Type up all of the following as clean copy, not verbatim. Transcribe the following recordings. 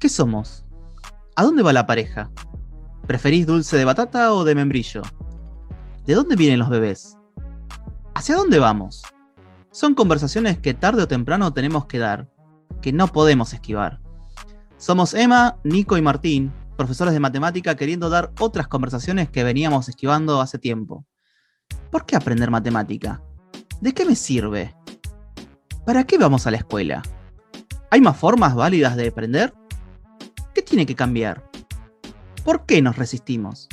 ¿Qué somos? ¿A dónde va la pareja? ¿Preferís dulce de batata o de membrillo? ¿De dónde vienen los bebés? ¿Hacia dónde vamos? Son conversaciones que tarde o temprano tenemos que dar, que no podemos esquivar. Somos Emma, Nico y Martín, profesores de matemática queriendo dar otras conversaciones que veníamos esquivando hace tiempo. ¿Por qué aprender matemática? ¿De qué me sirve? ¿Para qué vamos a la escuela? ¿Hay más formas válidas de aprender? ¿Qué tiene que cambiar? ¿Por qué nos resistimos?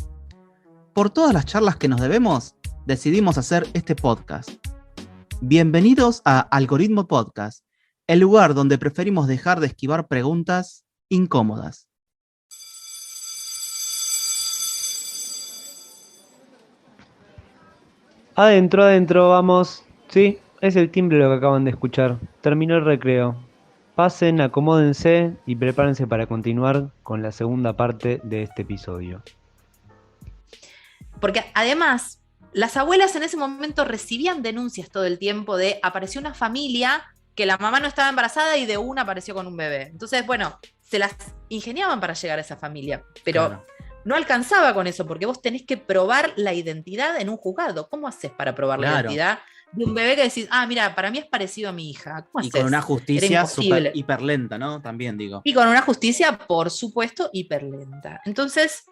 Por todas las charlas que nos debemos, decidimos hacer este podcast. Bienvenidos a Algoritmo Podcast, el lugar donde preferimos dejar de esquivar preguntas incómodas. Adentro, vamos. Sí, es el timbre lo que acaban de escuchar. Terminó el recreo. Pasen, acomódense y prepárense para continuar con la segunda parte de este episodio. Porque además, las abuelas en ese momento recibían denuncias todo el tiempo de apareció una familia que la mamá no estaba embarazada y de una apareció con un bebé. Entonces, bueno, se las ingeniaban para llegar a esa familia, pero Claro. no alcanzaba con eso, porque vos tenés que probar la identidad en un juzgado. ¿Cómo haces para probar la Claro. identidad de un bebé que decís, mira, para mí es parecido a mi hija? ¿Cómo Y haces? con una Era justicia imposible. hiper lenta, ¿no? También digo. Y con una justicia, por supuesto, hiperlenta. Entonces,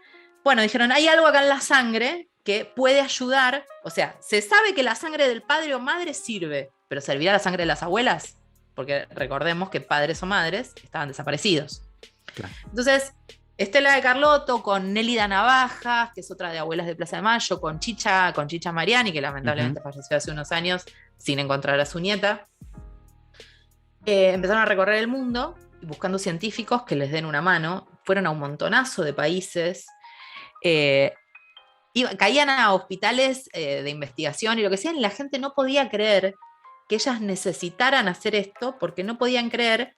bueno, dijeron, hay algo acá en la sangre que puede ayudar. O sea, se sabe que la sangre del padre o madre sirve, pero ¿servirá la sangre de las abuelas? Porque recordemos que padres o madres estaban desaparecidos. Claro. Entonces, Estela de Carlotto con Nélida Navajas, que es otra de Abuelas de Plaza de Mayo, con Chicha Mariani, que lamentablemente falleció hace unos años sin encontrar a su nieta, empezaron a recorrer el mundo buscando científicos que les den una mano. Fueron a un montonazo de países, caían a hospitales de investigación y lo que sea, y la gente no podía creer que ellas necesitaran hacer esto, porque no podían creer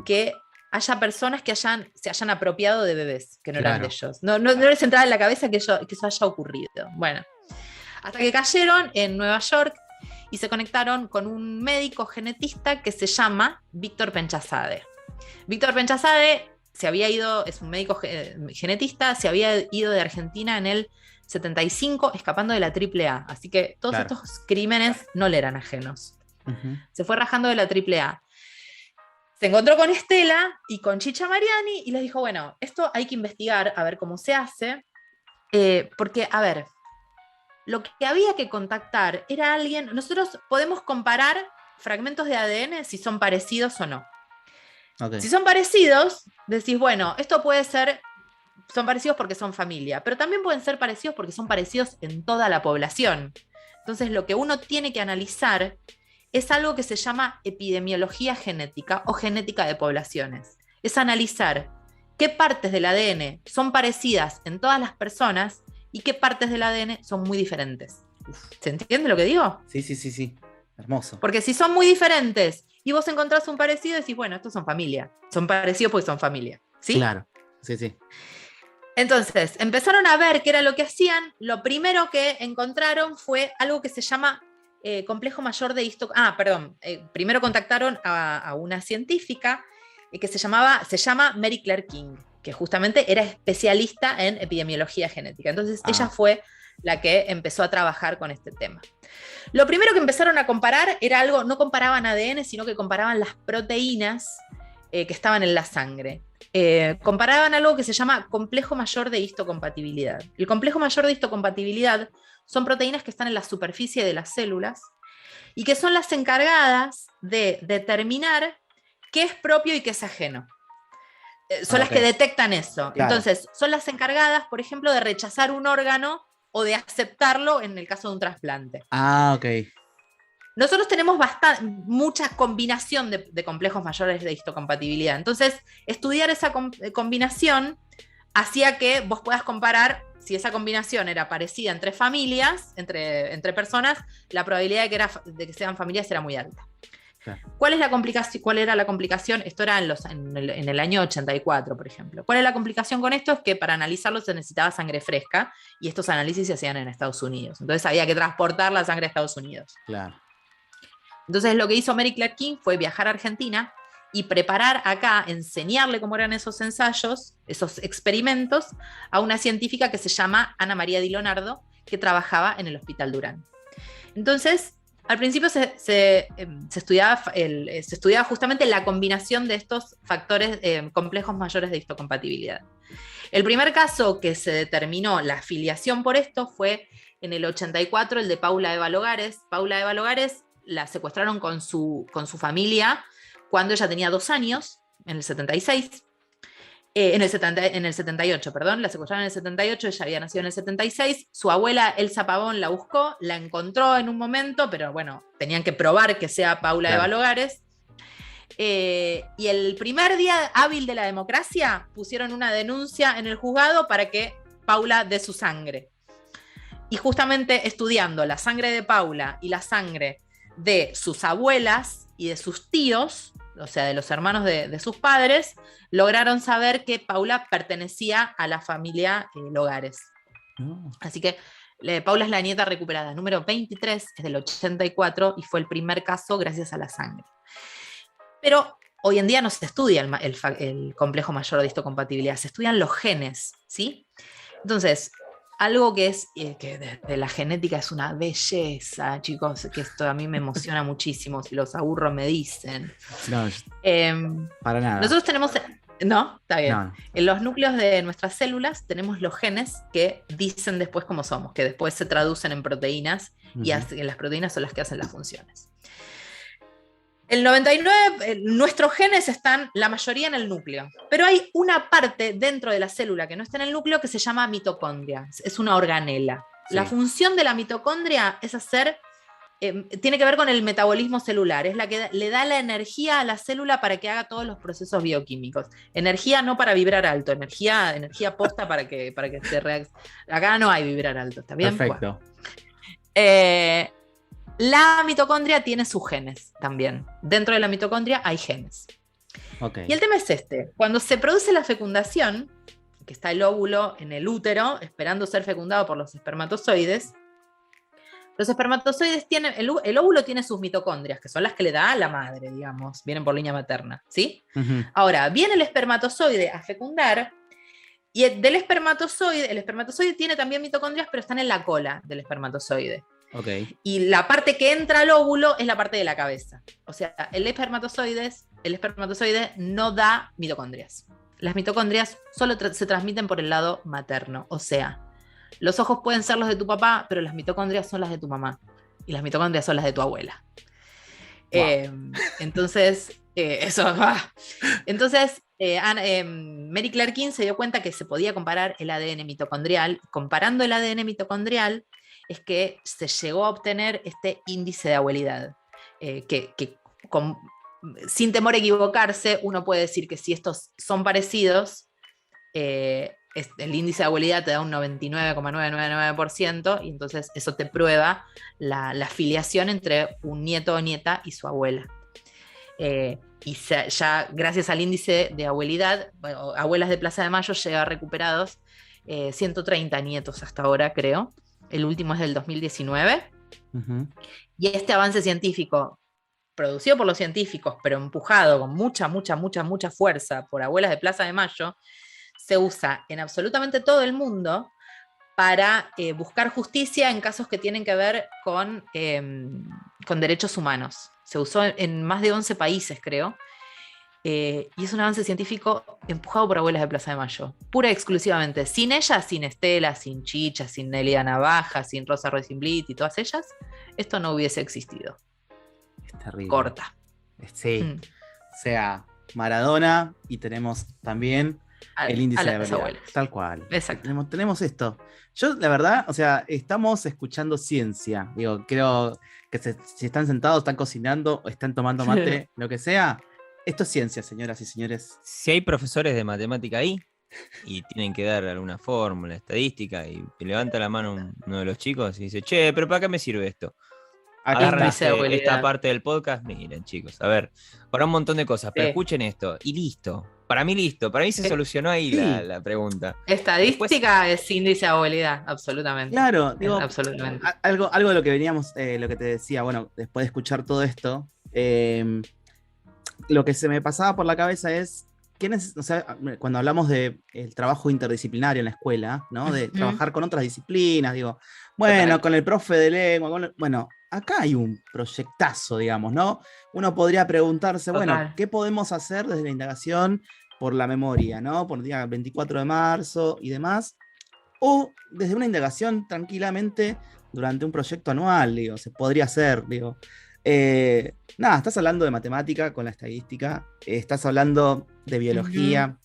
que haya personas que se hayan apropiado de bebés que no eran de ellos. No les entraba en la cabeza que eso haya ocurrido. Bueno, hasta que cayeron en Nueva York y se conectaron con un médico genetista que se llama Víctor Penchazade. Víctor Penchazade es un médico genetista, se había ido de Argentina en el 75 escapando de la AAA, así que todos estos crímenes no le eran ajenos. Se fue rajando de la AAA. Se encontró con Estela y con Chicha Mariani y les dijo, bueno, esto hay que investigar, a ver cómo se hace, porque, a ver, lo que había que contactar era alguien. Nosotros podemos comparar fragmentos de ADN si son parecidos o no. Okay. Si son parecidos, decís, bueno, esto puede ser, son parecidos porque son familia, pero también pueden ser parecidos porque son parecidos en toda la población. Entonces, lo que uno tiene que analizar es algo que se llama epidemiología genética o genética de poblaciones. Es analizar qué partes del ADN son parecidas en todas las personas y qué partes del ADN son muy diferentes. ¿Se entiende lo que digo? Sí. Hermoso. Porque si son muy diferentes y vos encontrás un parecido, decís, bueno, estos son familia. Son parecidos porque son familia. ¿Sí? Claro. Sí. Entonces, empezaron a ver qué era lo que hacían. Lo primero que encontraron fue algo que se llama complejo mayor de primero contactaron a una científica que se llama Mary Claire King, que justamente era especialista en epidemiología genética. Entonces, ella fue la que empezó a trabajar con este tema. Lo primero que empezaron a comparar era algo, no comparaban ADN, sino que comparaban las proteínas que estaban en la sangre. Comparaban algo que se llama complejo mayor de histocompatibilidad. El complejo mayor de histocompatibilidad son proteínas que están en la superficie de las células y que son las encargadas de determinar qué es propio y qué es ajeno. Son las que detectan eso. Claro. Entonces, son las encargadas, por ejemplo, de rechazar un órgano o de aceptarlo en el caso de un trasplante. Ok. Nosotros tenemos mucha combinación de complejos mayores de histocompatibilidad. Entonces, estudiar esa combinación hacía que vos puedas comparar si esa combinación era parecida entre familias, entre personas, la probabilidad de que sean familias era muy alta. Claro. ¿Cuál era la complicación? Esto era en el año 84, por ejemplo. ¿Cuál es la complicación con esto? Es que para analizarlo se necesitaba sangre fresca y estos análisis se hacían en Estados Unidos. Entonces había que transportar la sangre a Estados Unidos. Claro. Entonces lo que hizo Mary Claire King fue viajar a Argentina y preparar acá, enseñarle cómo eran esos ensayos, esos experimentos, a una científica que se llama Ana María Di Leonardo, que trabajaba en el Hospital Durán. Entonces, al principio se estudiaba justamente la combinación de estos factores complejos mayores de histocompatibilidad. El primer caso que se determinó la afiliación por esto fue en el 84, el de Paula Eva Logares. Paula Eva Logares la secuestraron con su familia cuando ella tenía 2 años, en el 76. En el 78, perdón, la secuestraron en el 78, ella había nacido en el 76, su abuela Elsa Pavón la buscó, la encontró en un momento, pero bueno, tenían que probar que sea Paula Eva Logares. Y el primer día hábil de la democracia pusieron una denuncia en el juzgado para que Paula dé su sangre. Y justamente estudiando la sangre de Paula y la sangre de sus abuelas y de sus tíos, o sea, de los hermanos de sus padres, lograron saber que Paula pertenecía a la familia Logares. Así que Paula es la nieta recuperada, número 23, es del 84 y fue el primer caso gracias a la sangre. Pero hoy en día no se estudia el complejo mayor de histocompatibilidad, se estudian los genes, ¿sí? Entonces, algo que es que de la genética es una belleza, chicos, que esto a mí me emociona muchísimo, si los aburro me dicen. No, para nada. Nosotros tenemos, no, está bien. No. En los núcleos de nuestras células tenemos los genes que dicen después cómo somos, que después se traducen en proteínas, y las proteínas son las que hacen las funciones. El 99, nuestros genes están la mayoría en el núcleo, pero hay una parte dentro de la célula que no está en el núcleo que se llama mitocondria, es una organela. Sí. La función de la mitocondria es tiene que ver con el metabolismo celular, es la que le da la energía a la célula para que haga todos los procesos bioquímicos. Energía no para vibrar alto, energía posta para que se reaccione. Acá no hay vibrar alto, ¿está bien? Perfecto. Bueno. La mitocondria tiene sus genes también. Dentro de la mitocondria hay genes. Okay. Y el tema es cuando se produce la fecundación, que está el óvulo en el útero, esperando ser fecundado por los espermatozoides tienen, el óvulo tiene sus mitocondrias, que son las que le da a la madre, digamos, vienen por línea materna, ¿sí? Ahora, viene el espermatozoide a fecundar, y el espermatozoide tiene también mitocondrias, pero están en la cola del espermatozoide. Okay. Y la parte que entra al óvulo es la parte de la cabeza. O sea, el espermatozoide no da mitocondrias. Las mitocondrias solo se transmiten por el lado materno. O sea, los ojos pueden ser los de tu papá, pero las mitocondrias son las de tu mamá. Y las mitocondrias son las de tu abuela. Wow. Entonces, Entonces, Mary Claire King se dio cuenta que se podía comparar el ADN mitocondrial. Comparando el ADN mitocondrial, es que se llegó a obtener este índice de abuelidad, sin temor a equivocarse, uno puede decir que si estos son parecidos, el índice de abuelidad te da un 99,999%, y entonces eso te prueba la filiación entre un nieto o nieta y su abuela. Y ya gracias al índice de abuelidad, Abuelas de Plaza de Mayo lleva recuperados 130 nietos hasta ahora, creo. El último es del 2019. Y este avance científico, producido por los científicos, pero empujado con mucha fuerza por Abuelas de Plaza de Mayo, se usa en absolutamente todo el mundo para buscar justicia en casos que tienen que ver con derechos humanos. Se usó en más de 11 países, creo. Y es un avance científico empujado por Abuelas de Plaza de Mayo, pura y exclusivamente. Sin ellas, sin Estela, sin Chicha, sin Nelida Navaja, sin Rosa Rosenblit y todas ellas, esto no hubiese existido. Es terrible. Corta. Sí. O sea, Maradona, y tenemos también el índice de abuelidad. Tal cual. Exacto. Tenemos esto. Yo, la verdad, o sea, estamos escuchando ciencia. Digo, creo que si están sentados, están cocinando, o están tomando mate, lo que sea. Esto es ciencia, señoras y señores. Si hay profesores de matemática ahí y tienen que dar alguna fórmula, estadística, y levanta la mano uno de los chicos y dice, che, pero ¿para qué me sirve esto? Agarran esta parte del podcast, miren, chicos, a ver, para un montón de cosas, pero escuchen esto, y listo. Para mí se solucionó ahí la pregunta. Estadística es índice de abuelidad, absolutamente. Claro, digo, absolutamente. Algo de lo que veníamos, lo que te decía, bueno, después de escuchar todo esto, lo que se me pasaba por la cabeza es, o sea, cuando hablamos del trabajo interdisciplinario en la escuela, ¿no? De trabajar con otras disciplinas, digo, bueno, total, con el profe de lengua, bueno, acá hay un proyectazo, digamos, ¿no? Uno podría preguntarse, total, bueno, ¿qué podemos hacer desde la indagación por la memoria, ¿no? Por el día 24 de marzo y demás, o desde una indagación tranquilamente durante un proyecto anual, digo, se podría hacer, digo. Nada, estás hablando de matemática con la estadística, estás hablando de biología,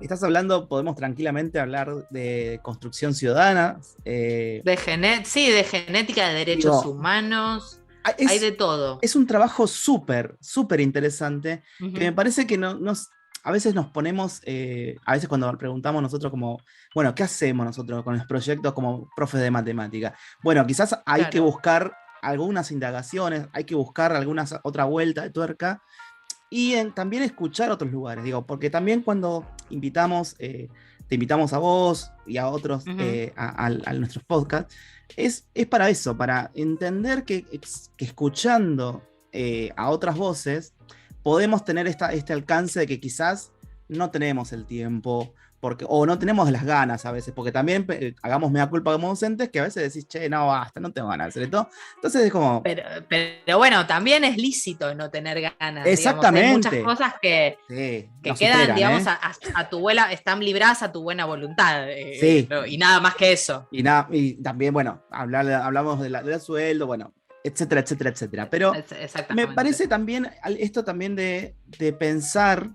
estás hablando, podemos tranquilamente hablar de construcción ciudadana. De genética, de derechos humanos, hay de todo. Es un trabajo súper, súper interesante, que me parece que a veces nos ponemos, a veces cuando preguntamos nosotros como, bueno, ¿qué hacemos nosotros con los proyectos como profes de matemática? Bueno, quizás hay que buscar algunas indagaciones, hay que buscar otra vuelta de tuerca y también escuchar otros lugares, digo, porque también cuando te invitamos a vos y a otros a nuestros podcasts, es para eso, para entender que escuchando a otras voces podemos tener este alcance de que quizás no tenemos el tiempo, o no tenemos las ganas a veces, porque también hagamos mea culpa como docentes, que a veces decís, che, no, basta, no tengo ganas de hacer esto. Entonces es como... Pero bueno, también es lícito no tener ganas. Exactamente. Digamos. Hay muchas cosas que quedan, superan, digamos, a tu buena, están libradas a tu buena voluntad. Y nada más que eso. Y también, bueno, hablamos del sueldo, bueno, etcétera, etcétera, etcétera. Pero me parece también esto también de pensar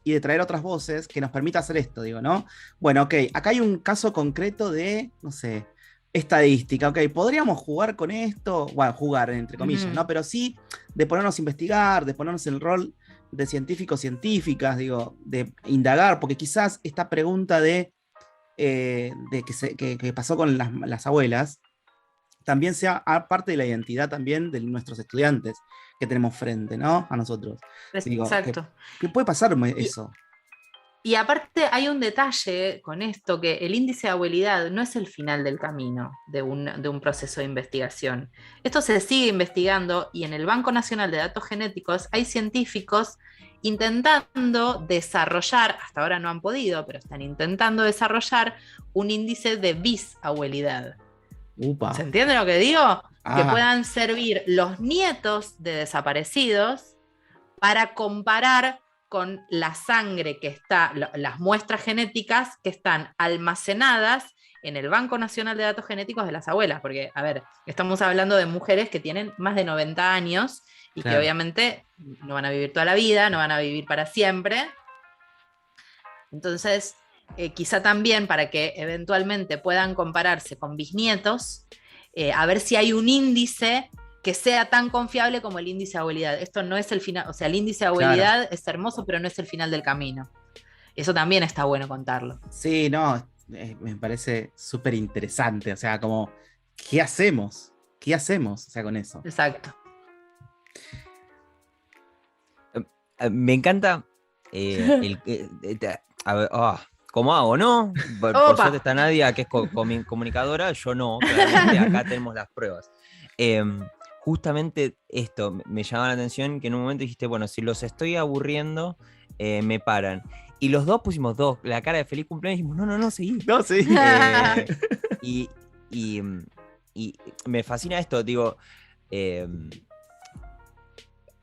y de traer otras voces que nos permita hacer esto, digo, ¿no? Bueno, ok, acá hay un caso concreto de, no sé, estadística, ok, podríamos jugar con esto, bueno, jugar entre comillas, ¿no? Pero sí de ponernos a investigar, de ponernos en el rol de científicos, científicas, digo, de indagar, porque quizás esta pregunta de que pasó con las abuelas, también sea parte de la identidad también de nuestros estudiantes que tenemos frente, ¿no? A nosotros. Exacto. ¿Qué puede pasar eso? Y aparte hay un detalle con esto, que el índice de abuelidad no es el final del camino de un proceso de investigación. Esto se sigue investigando y en el Banco Nacional de Datos Genéticos hay científicos intentando desarrollar, hasta ahora no han podido, pero están intentando desarrollar un índice de bisabuelidad. Upa. ¿Se entiende lo que digo? Que puedan servir los nietos de desaparecidos para comparar con la sangre que está, las muestras genéticas que están almacenadas en el Banco Nacional de Datos Genéticos de las abuelas, porque, a ver, estamos hablando de mujeres que tienen más de 90 años y que obviamente no van a vivir toda la vida, no van a vivir para siempre. Entonces, quizá también para que eventualmente puedan compararse con bisnietos, a ver si hay un índice que sea tan confiable como el índice de abuelidad. Esto no es el final, o sea, el índice de abuelidad es hermoso, pero no es el final del camino. Eso también está bueno contarlo. Sí, no, me parece súper interesante, o sea, como, ¿qué hacemos? ¿Qué hacemos, o sea, con eso? Exacto. Me encanta a ver, ¿cómo hago, no? Por suerte está Nadia, que es comunicadora, yo no, claramente acá tenemos las pruebas. Justamente esto me llamaba la atención, que en un momento dijiste, bueno, si los estoy aburriendo, me paran. Y los dos pusimos la cara de feliz cumpleaños y dijimos, no, seguí. No, sí. Y me fascina esto, digo,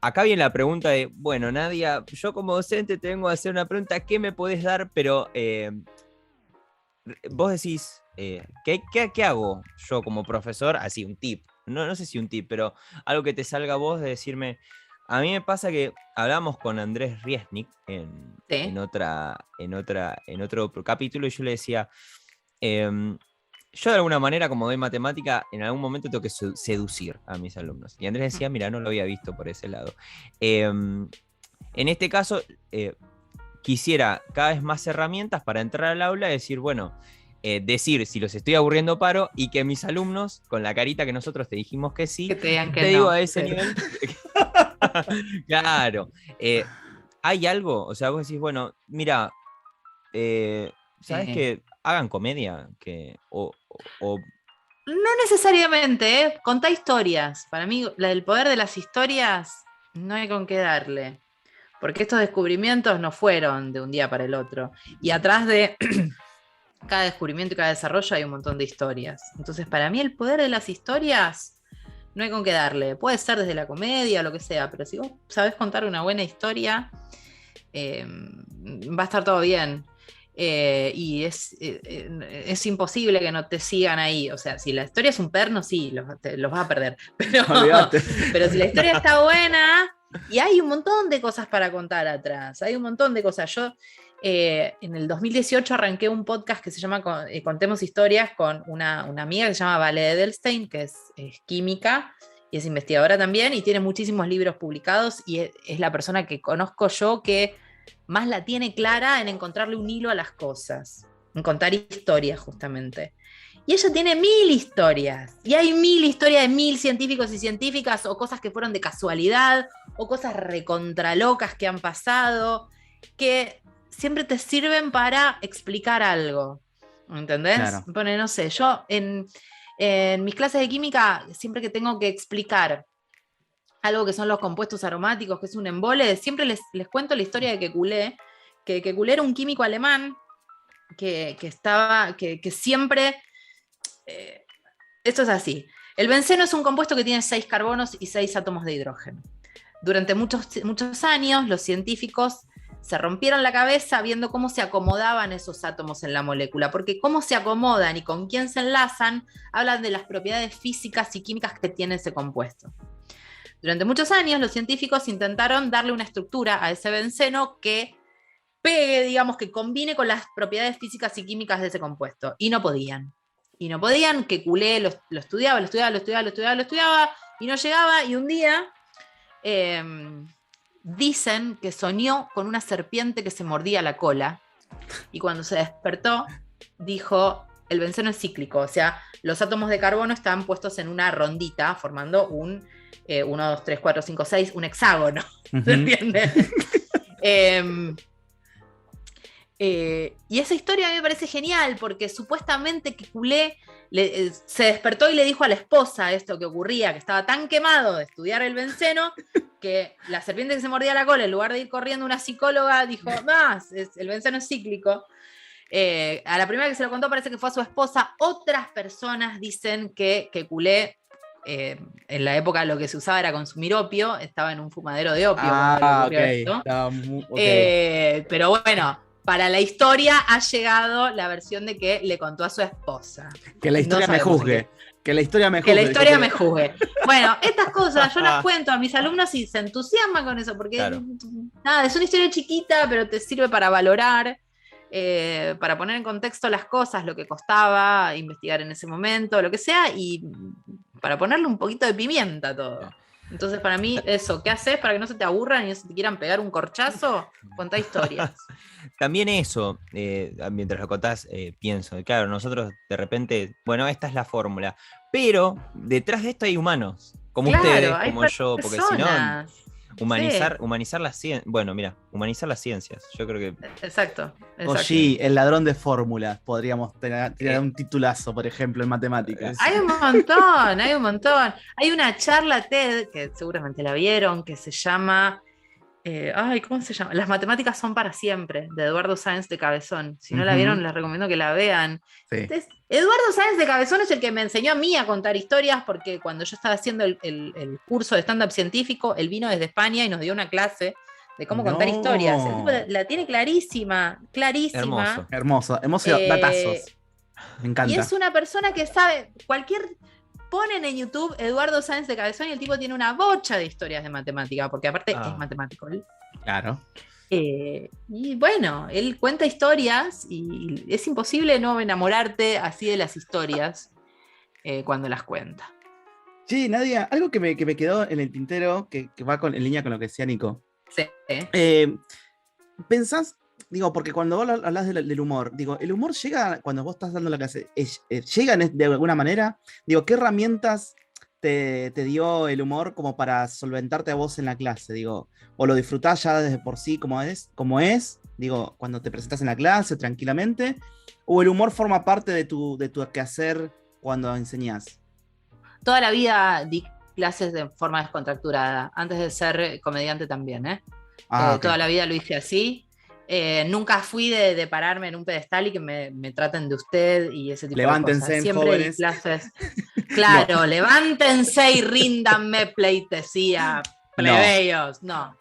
acá viene la pregunta de, bueno, Nadia, yo como docente te vengo a hacer una pregunta, ¿qué me podés dar? Pero vos decís, ¿qué hago yo como profesor? Así, un tip. No sé si un tip, pero algo que te salga a vos de decirme. A mí me pasa que hablamos con Andrés Riesnik en otro capítulo y yo le decía, yo de alguna manera, como doy matemática, en algún momento tengo que seducir a mis alumnos. Y Andrés decía, mira, no lo había visto por ese lado. En este caso, quisiera cada vez más herramientas para entrar al aula y decir, bueno, decir si los estoy aburriendo paro y que mis alumnos, con la carita que nosotros te dijimos que sí, que te digan que te digo a ese nivel. Claro. ¿Hay algo? O sea, vos decís, bueno, mira, ¿sabes qué? Hagan comedia. No necesariamente, ¿eh? Contá historias. Para mí, el poder de las historias no hay con qué darle. Porque estos descubrimientos no fueron de un día para el otro. Y atrás de cada descubrimiento y cada desarrollo hay un montón de historias. Entonces, para mí el poder de las historias no hay con qué darle. Puede ser desde la comedia o lo que sea, pero si vos sabés contar una buena historia, va a estar todo bien. Y es imposible que no te sigan ahí. O sea, si la historia es un perno, sí, los vas a perder. Pero si la historia está buena, y hay un montón de cosas para contar atrás, hay un montón de cosas. Yo en el 2018 arranqué un podcast que se llama Contemos Historias con una amiga que se llama Vale Edelstein, que es química y es investigadora también, y tiene muchísimos libros publicados, y es la persona que conozco yo que más la tiene clara en encontrarle un hilo a las cosas, en contar historias justamente. Y ella tiene 1000 historias, y hay 1000 historias de 1000 científicos y científicas, o cosas que fueron de casualidad, o cosas recontralocas que han pasado, que siempre te sirven para explicar algo, ¿entendés? Claro. Bueno, no sé, yo en mis clases de química, siempre que tengo que explicar algo que son los compuestos aromáticos, que es un embole, siempre les cuento la historia de Kekulé, que Kekulé era un químico alemán que siempre... esto es así. El benceno es un compuesto que tiene 6 carbonos y 6 átomos de hidrógeno. Durante muchos años, los científicos se rompieron la cabeza viendo cómo se acomodaban esos átomos en la molécula, porque cómo se acomodan y con quién se enlazan, hablan de las propiedades físicas y químicas que tiene ese compuesto. Durante muchos años, los científicos intentaron darle una estructura a ese benceno que pegue, digamos, que combine con las propiedades físicas y químicas de ese compuesto, y no podían. Kekulé lo estudiaba, y no llegaba, y un día dicen que soñó con una serpiente que se mordía la cola, y cuando se despertó, dijo, el benceno es cíclico, o sea, los átomos de carbono están puestos en una rondita, formando un 1, 2, 3, 4, 5, 6, un hexágono, ¿se entiende? Y esa historia a mí me parece genial, porque supuestamente Kekulé se despertó y le dijo a la esposa esto que ocurría, que estaba tan quemado de estudiar el benceno, que la serpiente que se mordía la cola, en lugar de ir corriendo una psicóloga, dijo, el benceno es cíclico. A la primera que se lo contó parece que fue a su esposa. Otras personas dicen que Kekulé, en la época lo que se usaba era consumir opio, estaba en un fumadero de opio. Pero bueno, para la historia ha llegado la versión de que le contó a su esposa. Que la historia me juzgue. Que la historia me juzgue. Que la historia me juzgue. Bueno, estas cosas yo las cuento a mis alumnos y se entusiasman con eso, porque nada, es una historia chiquita, pero te sirve para valorar, para poner en contexto las cosas, lo que costaba investigar en ese momento, lo que sea, y para ponerle un poquito de pimienta a todo. Entonces, para mí, eso, ¿qué haces para que no se te aburran y no se te quieran pegar un corchazo? Contá historias. También eso, mientras lo contás, pienso, claro, nosotros de repente, bueno, esta es la fórmula, pero detrás de esto hay humanos, como ustedes, como yo, porque si no, humanizar las ciencias, bueno, mira, humanizar las ciencias, yo creo que... Exacto. Oye, el ladrón de fórmulas, podríamos tirar un titulazo, por ejemplo, en matemáticas. Hay un montón. Hay una charla TED, que seguramente la vieron, que se llama... ¿cómo se llama? Las matemáticas son para siempre, de Eduardo Sáenz de Cabezón. Si no la vieron, les recomiendo que la vean. Sí. Entonces, Eduardo Sáenz de Cabezón es el que me enseñó a mí a contar historias, porque cuando yo estaba haciendo el curso de stand-up científico, él vino desde España y nos dio una clase de cómo contar historias. El tipo la tiene clarísima. Hermoso. Hemos sido datazos. Me encanta. Y es una persona que sabe ponen en YouTube Eduardo Sáenz de Cabezón y el tipo tiene una bocha de historias de matemática, porque aparte es matemático. Claro. Y bueno, él cuenta historias y es imposible no enamorarte así de las historias cuando las cuenta. Sí, Nadia, algo que me quedó en el tintero, que va en línea con lo que decía Nico. Sí. ¿Pensás? Digo, porque cuando vos hablas del humor, digo, ¿el humor llega cuando vos estás dando la clase? ¿Llega de alguna manera? Digo, ¿qué herramientas te dio el humor como para solventarte a vos en la clase? Digo, ¿o lo disfrutás ya desde por sí como es? Digo, cuando te presentás en la clase tranquilamente, ¿o el humor forma parte de tu quehacer cuando enseñás? Toda la vida di clases de forma descontracturada, antes de ser comediante también, Toda la vida lo hice así. Nunca fui de pararme en un pedestal y que me traten de usted y ese tipo Levántense, de cosas. Siempre jóvenes. di clases. Claro, no. Levántense y ríndanme pleitesía, plebeyos. No.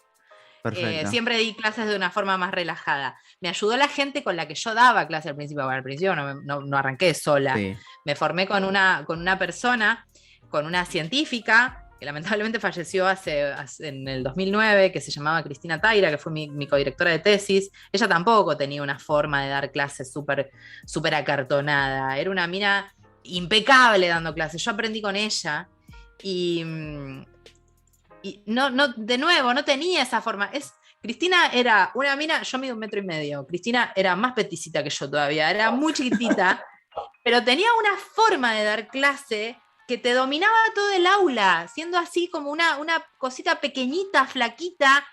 Siempre di clases de una forma más relajada. Me ayudó la gente con la que yo daba clases al principio. Bueno, al principio no arranqué sola. Sí. Me formé con una persona, con una científica, que lamentablemente falleció en el 2009, que se llamaba Cristina Taira, que fue mi codirectora de tesis. Ella tampoco tenía una forma de dar clases súper acartonada. Era una mina impecable dando clases. Yo aprendí con ella y no, de nuevo, no tenía esa forma. Cristina era una mina, yo mido 1,5 metros. Cristina era más peticita que yo todavía, era muy chiquitita, pero tenía una forma de dar clase que te dominaba todo el aula, siendo así como una cosita pequeñita, flaquita,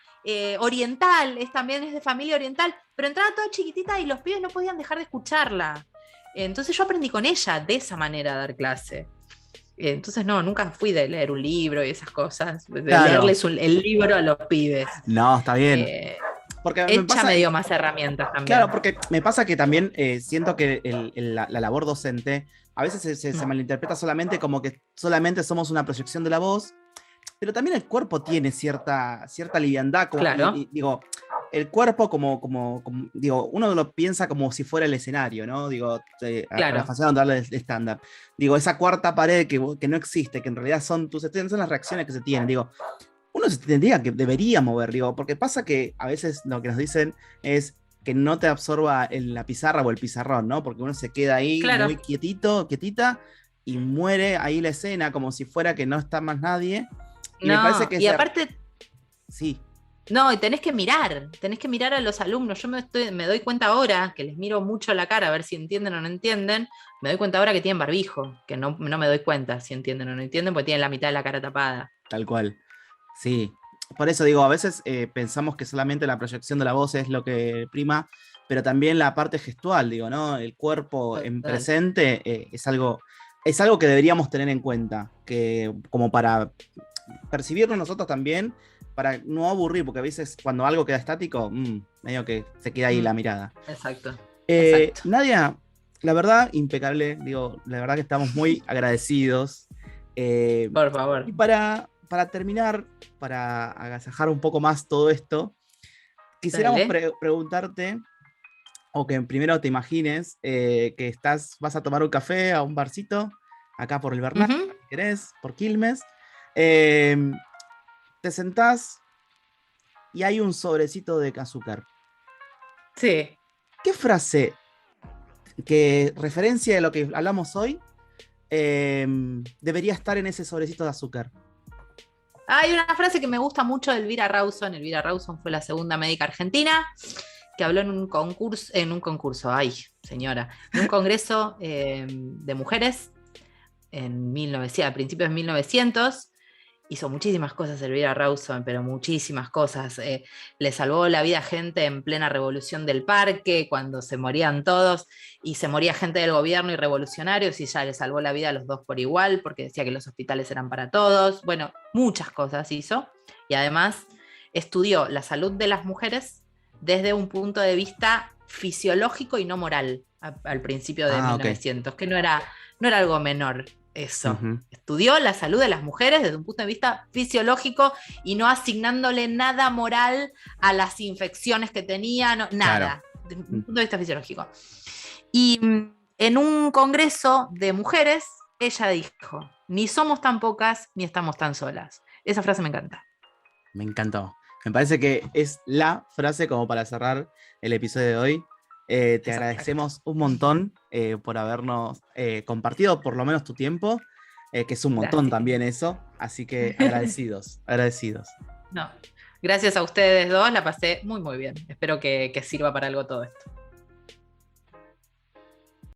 oriental, también es de familia oriental, pero entraba toda chiquitita y los pibes no podían dejar de escucharla. Entonces yo aprendí con ella de esa manera a dar clase. Entonces nunca fui de leer un libro y esas cosas, de leerles el libro a los pibes. No, está bien. Porque ella me dio más herramientas también. Claro, porque me pasa que también siento que la labor docente a veces se malinterpreta solamente como que solamente somos una proyección de la voz, pero también el cuerpo tiene cierta liviandad. Claro. Digo, el cuerpo digo, uno lo piensa como si fuera el escenario, ¿no? Digo, claro. a darle el estándar. Digo, esa cuarta pared que no existe, que en realidad son las reacciones que se tienen. Digo, uno se tendría que debería mover, digo, porque pasa que a veces lo que nos dicen es que no te absorba en la pizarra o el pizarrón, ¿no? Porque uno se queda ahí muy quietita y muere ahí la escena como si fuera que no está más nadie. Y me parece que aparte... Sí. No, y tenés que mirar a los alumnos. Yo me doy cuenta ahora, que les miro mucho la cara a ver si entienden o no entienden, me doy cuenta ahora que tienen barbijo, que no me doy cuenta si entienden o no entienden, porque tienen la mitad de la cara tapada. Tal cual. Sí, por eso digo, a veces pensamos que solamente la proyección de la voz es lo que prima, pero también la parte gestual, digo, ¿no? El cuerpo Total. En presente es algo que deberíamos tener en cuenta, que como para percibirlo nosotros también, para no aburrir, porque a veces cuando algo queda estático, medio que se queda ahí la mirada. Exacto. Nadia, la verdad, impecable, digo, la verdad que estamos muy agradecidos. Por favor. Y para terminar, para agasajar un poco más todo esto, quisiéramos preguntarte, o que primero te imagines, que vas a tomar un café a un barcito, acá por el Bernal, si querés, por Quilmes, te sentás y hay un sobrecito de azúcar. Sí. ¿Qué frase que referencia de lo que hablamos hoy debería estar en ese sobrecito de azúcar? Hay una frase que me gusta mucho de Elvira Rawson. Elvira Rawson fue la segunda médica argentina que habló en un congreso, en un congreso de mujeres a principios de 1900. Hizo muchísimas cosas Elvira Rawson, pero muchísimas cosas. Le salvó la vida a gente en plena revolución del parque, cuando se morían todos, y se moría gente del gobierno y revolucionarios, y ya le salvó la vida a los dos por igual, porque decía que los hospitales eran para todos. Bueno, muchas cosas hizo. Y además estudió la salud de las mujeres desde un punto de vista fisiológico y no moral, al principio de 1900, que no era algo menor. Eso. Estudió la salud de las mujeres desde un punto de vista fisiológico y no asignándole nada moral a las infecciones que tenían, nada, desde un punto de vista fisiológico. Y en un congreso de mujeres, ella dijo: ni somos tan pocas, ni estamos tan solas. Esa frase me encanta. Me encantó. Me parece que es la frase como para cerrar el episodio de hoy. Te agradecemos un montón por habernos compartido por lo menos tu tiempo, que es un montón también eso, así que agradecidos. No, gracias a ustedes dos, la pasé muy muy bien. Espero que sirva para algo todo esto.